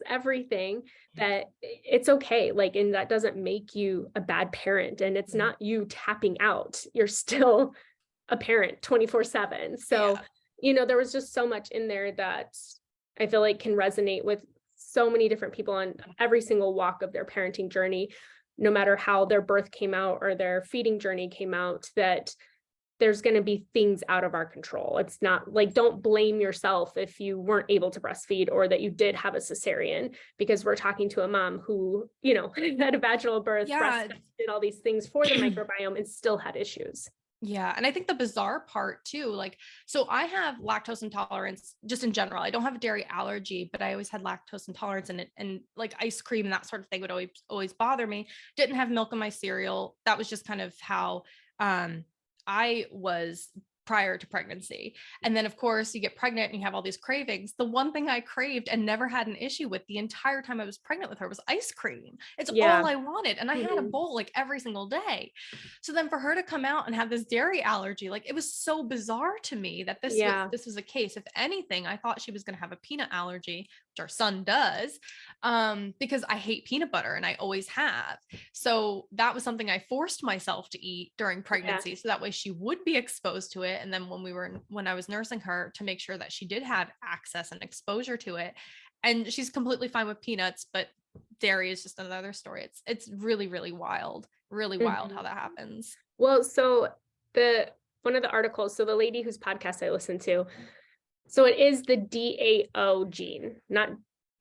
everything, that it's okay, like, and that doesn't make you a bad parent, and it's not you tapping out. You're still a parent 24/7. So there was just so much in there that I feel like can resonate with so many different people on every single walk of their parenting journey, no matter how their birth came out or their feeding journey came out, that there's going to be things out of our control. It's not like, don't blame yourself if you weren't able to breastfeed or that you did have a cesarean, because we're talking to a mom who, you know, had a vaginal birth, Yeah. breastfed, did all these things for the microbiome and still had issues. Yeah. And I think the bizarre part too, like, so I have lactose intolerance just in general. I don't have a dairy allergy, but I always had lactose intolerance, and like ice cream and that sort of thing would always bother me. Didn't have milk in my cereal. That was just kind of how I was prior to pregnancy. And then of course you get pregnant and you have all these cravings. The one thing I craved and never had an issue with the entire time I was pregnant with her was ice cream. It's all I wanted. And I had a bowl like every single day. So then for her to come out and have this dairy allergy, like it was so bizarre to me that this was a case. If anything, I thought she was going to have a peanut allergy, which our son does, because I hate peanut butter and I always have. So that was something I forced myself to eat during pregnancy. So that way she would be exposed to it. And then when I was nursing her, to make sure that she did have access and exposure to it. And she's completely fine with peanuts, but dairy is just another story. It's really, really wild how that happens. Well, so one of the articles, so the lady whose podcast I listened to, so it is the DAO gene, not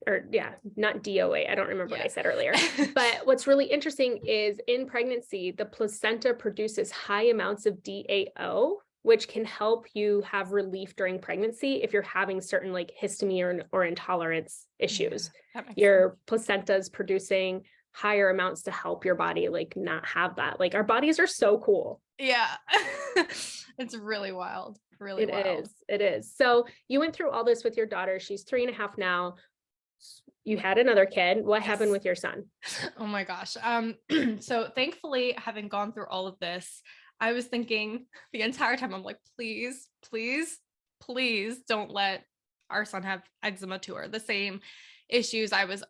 DOA. I don't remember what I said earlier. But what's really interesting is in pregnancy, the placenta produces high amounts of DAO, which can help you have relief during pregnancy if you're having certain like histamine or intolerance issues. Your placenta is producing higher amounts to help your body like not have that. Like our bodies are so cool. Yeah. It's really wild. Really wild. It is. So you went through all this with your daughter. She's 3.5 now. You had another kid. What happened with your son? Oh my gosh. So thankfully, having gone through all of this, I was thinking the entire time, I'm like, please, please, please don't let our son have eczema too, or the same issues. I was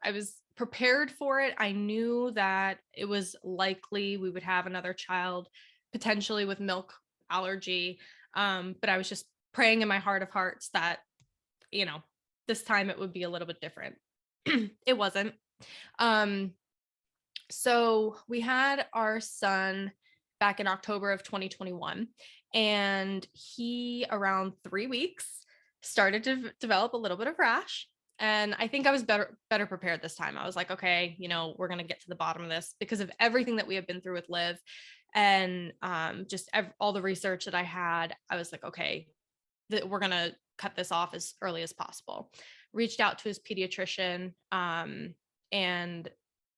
prepared for it. I knew that it was likely we would have another child, potentially with milk allergy. But I was just praying in my heart of hearts that, you know, this time it would be a little bit different. It wasn't. So we had our son back in October of 2021, and he around 3 weeks started to develop a little bit of rash. And I think I was better prepared this time. I was like, okay, you know, we're going to get to the bottom of this because of everything that we have been through with Liv, and just all the research that I had. I was like, okay, we're going to cut this off as early as possible. Reached out to his pediatrician, and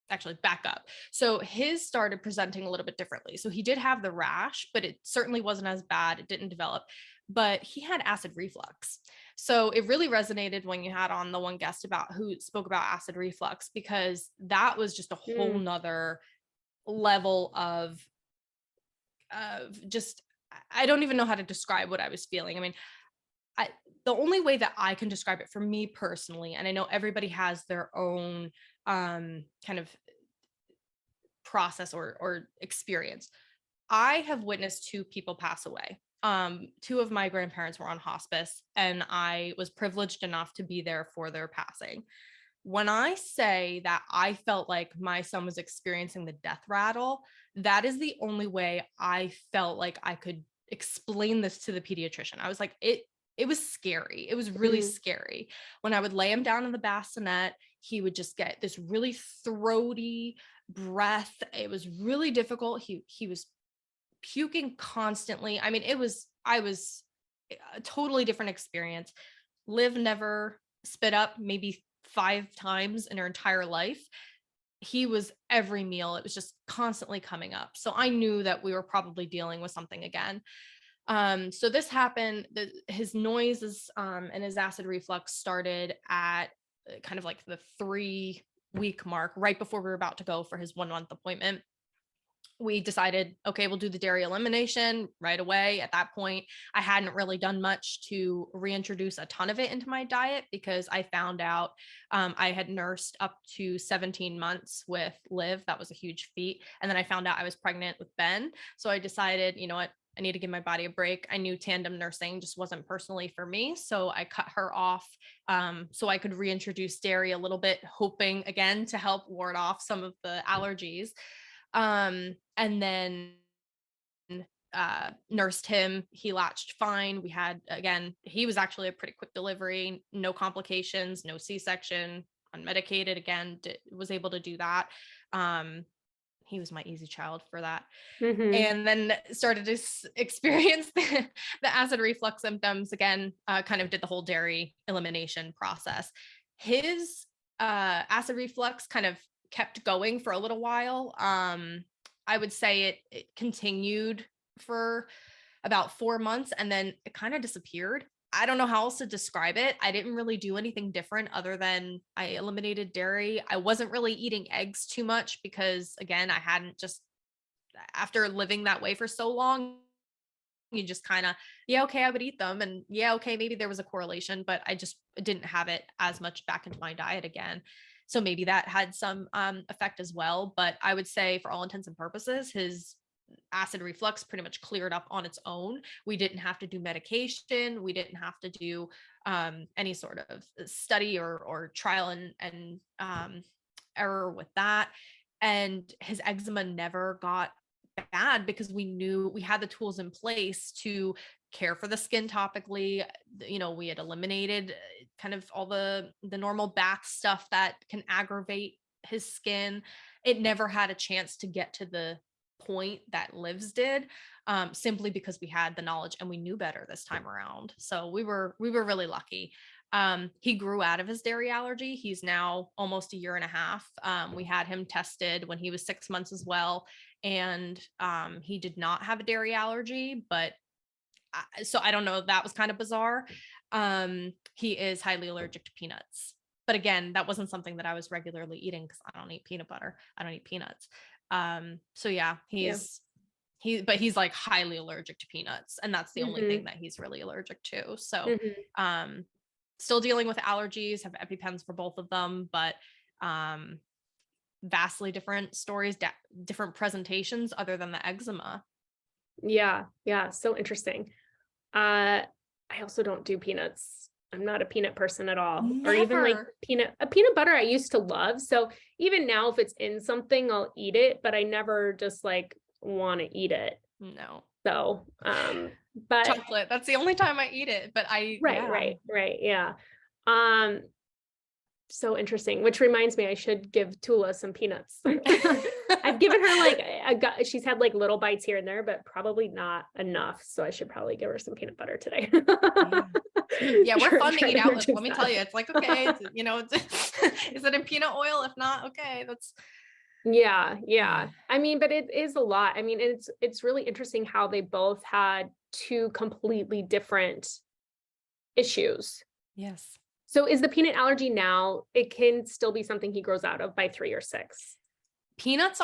actually back up. So his started presenting a little bit differently. So he did have the rash, but it certainly wasn't as bad. It didn't develop, but he had acid reflux. So it really resonated when you had on the one guest who spoke about acid reflux, because that was just a whole nother level of just, I don't even know how to describe what I was feeling. I mean, the only way that I can describe it for me personally, and I know everybody has their own kind of process or experience. I have witnessed 2 people pass away. 2 of my grandparents were on hospice, and I was privileged enough to be there for their passing. When I say that I felt like my son was experiencing the death rattle, that is the only way I felt like I could explain this to the pediatrician. I was like, it was scary. It was really scary. When I would lay him down in the bassinet, he would just get this really throaty breath. It was really difficult. He was puking constantly. I mean, I was a totally different experience. Liv never spit up maybe 5 times in her entire life. He was every meal. It was just constantly coming up. So I knew that we were probably dealing with something again. So this happened, his noises, and his acid reflux started at kind of like the 3-week mark, right before we were about to go for his 1-month appointment. We decided, okay, we'll do the dairy elimination right away. At that point, I hadn't really done much to reintroduce a ton of it into my diet, because I found out I had nursed up to 17 months with Liv. That was a huge feat. And then I found out I was pregnant with Ben. So I decided, you know what, I need to give my body a break. I knew tandem nursing just wasn't personally for me. So I cut her off so I could reintroduce dairy a little bit, hoping again to help ward off some of the allergies. And then nursed him. He latched fine. We had, again, he was actually a pretty quick delivery, no complications, no C-section, unmedicated, again, was able to do that. He was my easy child for that. And then started to experience the acid reflux symptoms again, kind of did the whole dairy elimination process. His acid reflux kind of kept going for a little while. I would say it continued for about 4 months and then it kind of disappeared. I don't know how else to describe it. I didn't really do anything different other than I eliminated dairy. I wasn't really eating eggs too much because, again, I hadn't just, after living that way for so long, you just kind of, yeah, okay, I would eat them. And yeah, okay, maybe there was a correlation, but I just didn't have it as much back into my diet again. So maybe that had some effect as well. But I would say for all intents and purposes, his acid reflux pretty much cleared up on its own. We didn't have to do medication. We didn't have to do any sort of study or trial and error with that. And his eczema never got bad because we knew we had the tools in place to care for the skin topically. You know, we had eliminated kind of all the normal bath stuff that can aggravate his skin. It never had a chance to get to the point that Liv's did, simply because we had the knowledge and we knew better this time around. So we were really lucky. He grew out of his dairy allergy. He's now almost a year and a half. We had him tested when he was 6 months as well. And he did not have a dairy allergy, but so I don't know, that was kind of bizarre. He is highly allergic to peanuts. But again, that wasn't something that I was regularly eating because I don't eat peanut butter. I don't eat peanuts. So yeah, he's like highly allergic to peanuts, and that's the only thing that he's really allergic to. So still dealing with allergies, have EpiPens for both of them, but vastly different stories, different presentations other than the eczema. Yeah. So interesting. I also don't do peanuts. I'm not a peanut person at all. Never. Or even like peanut butter I used to love. So even now, if it's in something, I'll eat it, but I never just like want to eat it. No. So, but chocolate, that's the only time I eat it, but right. Yeah. So interesting, which reminds me, I should give Tula some peanuts. I've given her like, she's had like little bites here and there, but probably not enough. So I should probably give her some peanut butter today. Yeah, we're fun to eat out with. Let me tell you, it's like, okay, is it in peanut oil? If not, okay, that's. Yeah. I mean, but it is a lot. I mean, it's really interesting how they both had two completely different issues. Yes. So is the peanut allergy now, it can still be something he grows out of by 3 or 6? Peanuts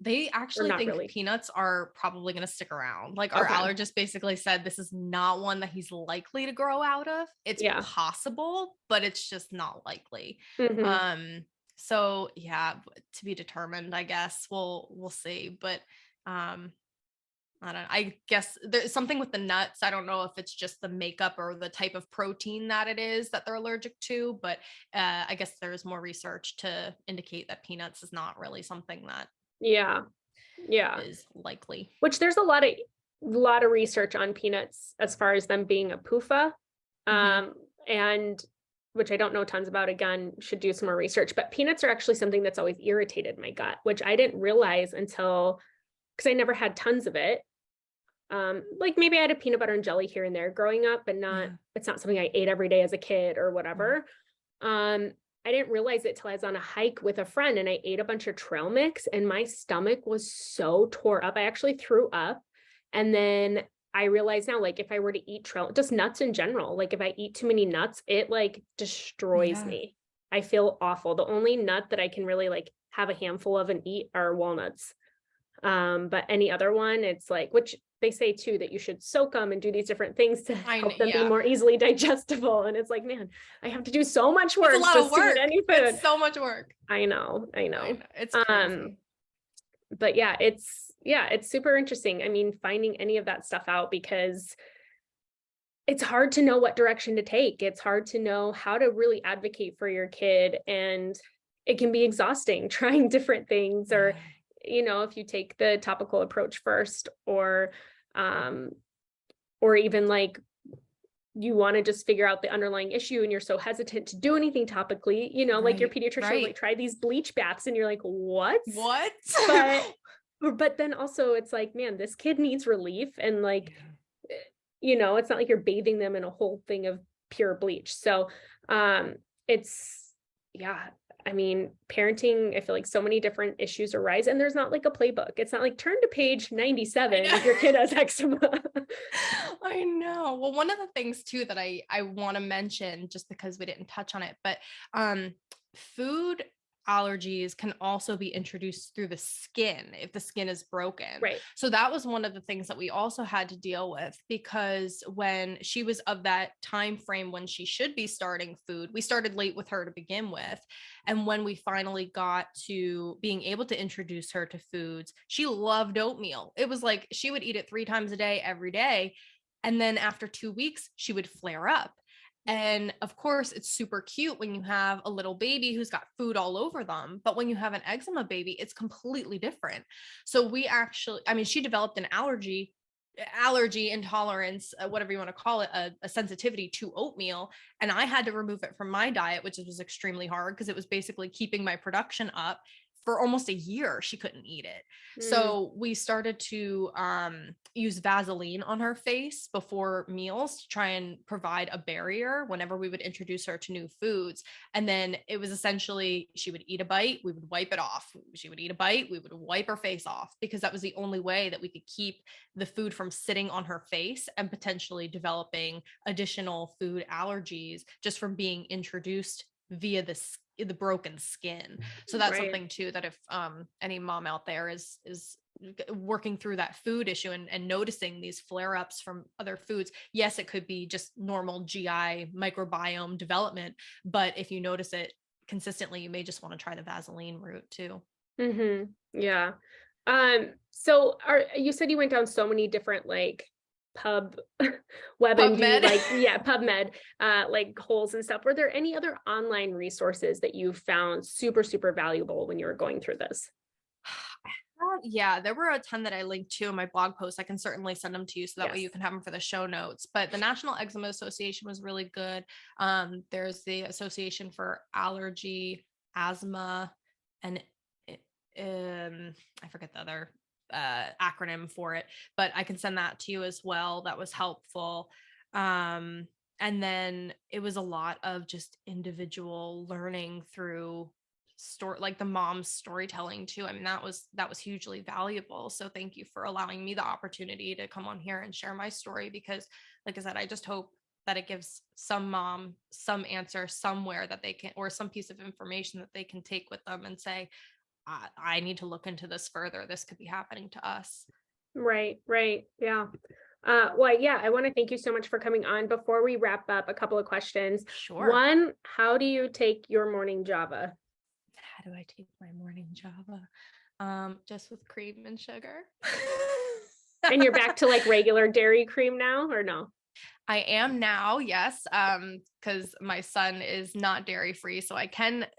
they actually think really. Peanuts are probably going to stick around. Like our allergist basically said, this is not one that he's likely to grow out of. It's possible, but it's just not likely. So yeah, to be determined, I guess we'll see. But I guess there's something with the nuts. I don't know if it's just the makeup or the type of protein that it is that they're allergic to, but I guess there's more research to indicate that peanuts is not really something that is likely. Which there's a lot of research on peanuts as far as them being a PUFA, and which I don't know tons about. Again, should do some more research, but peanuts are actually something that's always irritated my gut, which I didn't realize until, because I never had tons of it. Like maybe I had a peanut butter and jelly here and there growing up, but it's not something I ate every day as a kid or whatever. I didn't realize it till I was on a hike with a friend and I ate a bunch of trail mix and my stomach was so tore up. I actually threw up. And then I realize now, like if I were to eat just nuts in general, like if I eat too many nuts, it like destroys me. I feel awful. The only nut that I can really like have a handful of and eat are walnuts. But any other one, it's like, which they say too, that you should soak them and do these different things to help them be more easily digestible. And it's like, man, I have to do so much work. It's a lot of work. Any food. It's so much work. I know. It's crazy. But yeah, it's super interesting. I mean, finding any of that stuff out, because it's hard to know what direction to take. It's hard to know how to really advocate for your kid. And it can be exhausting trying different things, or if you take the topical approach first, or or even like you want to just figure out the underlying issue and you're so hesitant to do anything topically, you know, like your pediatrician will like try these bleach baths and you're like, what? But then also it's like, man, this kid needs relief. And like, you know, it's not like you're bathing them in a whole thing of pure bleach. So, it's, yeah, I mean, parenting, I feel like so many different issues arise and there's not like a playbook. It's not like turn to page 97 if your kid has eczema. I know. Well, one of the things too that I want to mention, just because we didn't touch on it, but food allergies can also be introduced through the skin if the skin is broken. Right. So that was one of the things that we also had to deal with, because when she was of that time frame when she should be starting food, we started late with her to begin with. And when we finally got to being able to introduce her to foods, she loved oatmeal. It was like she would eat it 3 times a day, every day. And then after 2 weeks, she would flare up. And of course, it's super cute when you have a little baby who's got food all over them. But when you have an eczema baby, it's completely different. So we actually, I mean, she developed an allergy intolerance, whatever you want to call it, a sensitivity to oatmeal. And I had to remove it from my diet, which was extremely hard because it was basically keeping my production up. For almost a year, she couldn't eat it. So we started to use Vaseline on her face before meals to try and provide a barrier whenever we would introduce her to new foods. And then it was essentially, she would eat a bite, we would wipe it off. She would eat a bite, we would wipe her face off, because that was the only way that we could keep the food from sitting on her face and potentially developing additional food allergies just from being introduced via the broken skin. So that's something too, that if any mom out there is working through that food issue and noticing these flare-ups from other foods, yes, it could be just normal GI microbiome development, but if you notice it consistently, you may just want to try the Vaseline route too. Yeah. So you said you went down so many different like WebMD, like PubMed, like holes and stuff. Were there any other online resources that you found super, super valuable when you were going through this? Yeah, there were a ton that I linked to in my blog post. I can certainly send them to you so that way you can have them for the show notes. But the National Eczema Association was really good. There's the Association for Allergy, Asthma, and I forget the other acronym for it, but I can send that to you as well. That was helpful. And then it was a lot of just individual learning through like the mom's storytelling too. I mean, that was hugely valuable. So thank you for allowing me the opportunity to come on here and share my story, because like I said, I just hope that it gives some mom some answer somewhere that they can, or some piece of information that they can take with them and say, I need to look into this further. This could be happening to us. Right. Yeah. Well, yeah, I want to thank you so much for coming on. Before we wrap up, a couple of questions. Sure. One, how do you take your morning Java? How do I take my morning Java? Just with cream and sugar. And you're back to like regular dairy cream now, or no? I am now, yes, because my son is not dairy free, so I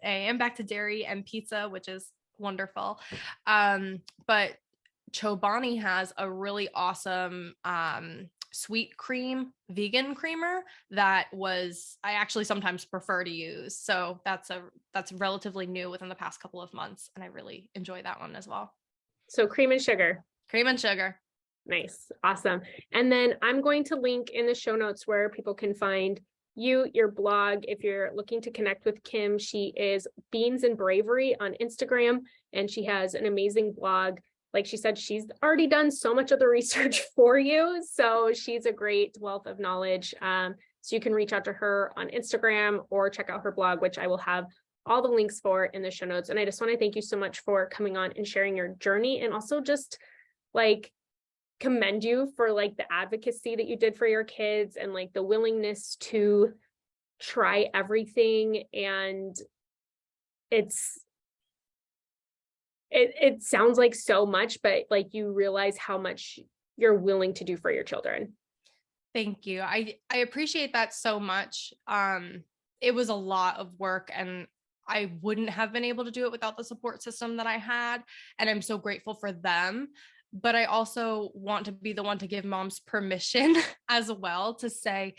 am back to dairy and pizza, which is wonderful. But Chobani has a really awesome sweet cream vegan creamer that I actually sometimes prefer to use. So that's relatively new within the past couple of months, and I really enjoy that one as well. So cream and sugar. Cream and sugar. Nice. Awesome. And then I'm going to link in the show notes where people can find you, your blog. If you're looking to connect with Kim, she is Beans and Bravery on Instagram, and she has an amazing blog. Like she said, she's already done so much of the research for you. So she's a great wealth of knowledge. So you can reach out to her on Instagram or check out her blog, which I will have all the links for in the show notes. And I just want to thank you so much for coming on and sharing your journey, and also just like commend you for like the advocacy that you did for your kids and like the willingness to try everything. And it sounds like so much, but like you realize how much you're willing to do for your children. Thank you. I appreciate that so much. It was a lot of work, and I wouldn't have been able to do it without the support system that I had. And I'm so grateful for them. But I also want to be the one to give moms permission as well to say,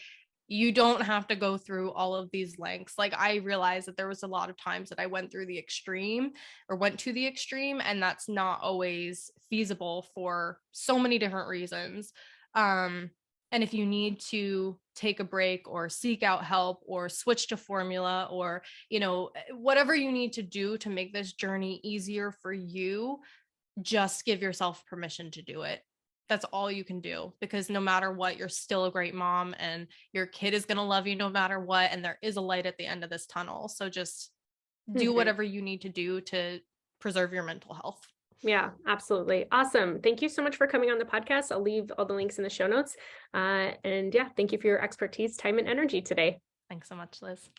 you don't have to go through all of these lengths. Like, I realized that there was a lot of times that I went to the extreme, and that's not always feasible for so many different reasons. And if you need to take a break or seek out help or switch to formula, or, whatever you need to do to make this journey easier for you, just give yourself permission to do it. That's all you can do, because no matter what, you're still a great mom and your kid is going to love you no matter what. And there is a light at the end of this tunnel. So just do Mhm. whatever you need to do to preserve your mental health. Yeah, absolutely. Awesome. Thank you so much for coming on the podcast. I'll leave all the links in the show notes. And yeah, thank you for your expertise, time, and energy today. Thanks so much, Liz.